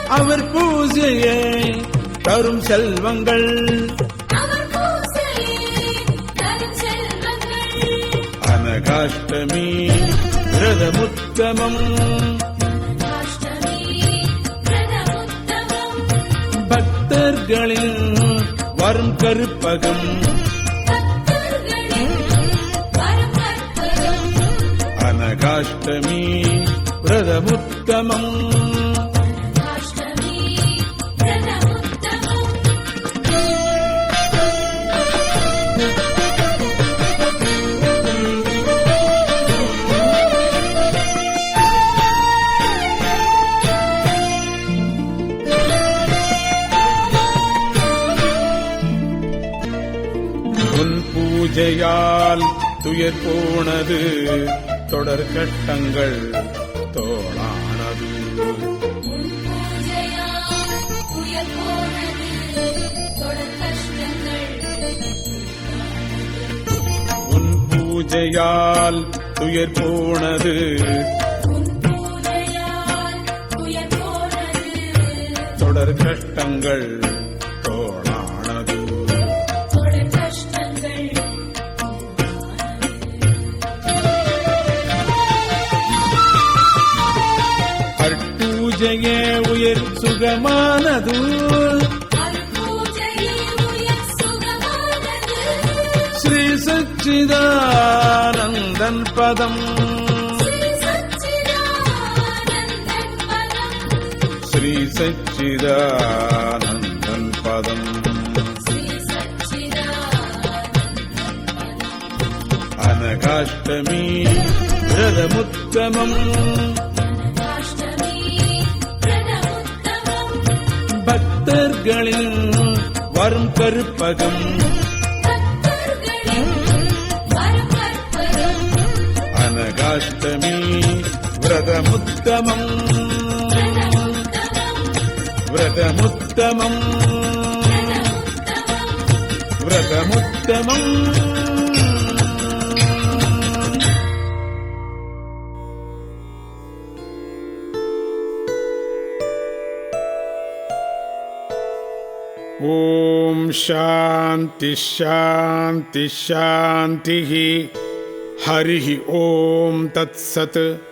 [SPEAKER 1] அவர் பூஜையை தரும் செல்வங்கள்
[SPEAKER 5] அவர் பூசையே தரும் செல்வங்கள்.
[SPEAKER 1] அனகாஷ்டமி விரதமுத்தமம்
[SPEAKER 5] அஷ்டமி பிரதமுத்தமம்.
[SPEAKER 1] பக்தர்களின் வரும் கருப்பகம்
[SPEAKER 5] பக்தர்களின் வரம் கற்பகம்.
[SPEAKER 1] அனகாஷ்டமி விரதமுத்தமம்.
[SPEAKER 5] அஷ்டமி பிரதமுத்தமம்.
[SPEAKER 1] உன் பூஜையால் துயர் போனது தொடர் கட்டங்கள் தோளானது.
[SPEAKER 5] உன் பூஜையால் உயர் போனது தொடர் கஷ்டங்கள்.
[SPEAKER 1] உன் பூஜையால் துயர் போனது
[SPEAKER 5] உன் பூஜையால் உயர் போனது
[SPEAKER 1] தொடர் கஷ்டங்கள் தோளானது.
[SPEAKER 5] தொடர் கஷ்டங்கள்.
[SPEAKER 1] அற்பூஜையே உயர் சுகமானது
[SPEAKER 5] அருட்பூஜையே உயர் சுகமானது.
[SPEAKER 1] ஸ்ரீ சச்சிதானந்தன் பதம்.
[SPEAKER 5] ஸ்ரீ சச்சிதானந்தன் பதம்.
[SPEAKER 1] ஸ்ரீ சச்சிதானந்தன் பதம்.
[SPEAKER 5] ஸ்ரீ சச்சிதானந்தன் பதம்.
[SPEAKER 1] அனகாஷ்டமி விரதமுத்தமம்.
[SPEAKER 5] அஷ்டமி பிரதமுத்தமம்.
[SPEAKER 1] பக்தர்களின் வரும் கருப்பகம்
[SPEAKER 5] பக்தர்களின் வரம் கற்பகம்.
[SPEAKER 1] அனகாஷ்டமி விரதமுத்தமம்.
[SPEAKER 5] பிரதமுத்தமம்.
[SPEAKER 1] விரதமுத்தமம்.
[SPEAKER 5] பிரதமுத்தமம்.
[SPEAKER 1] விரதமுத்தமம். ஓம் சாந்தி சாந்தி சாந்தி. ஹரி ஓம் தத் சத்.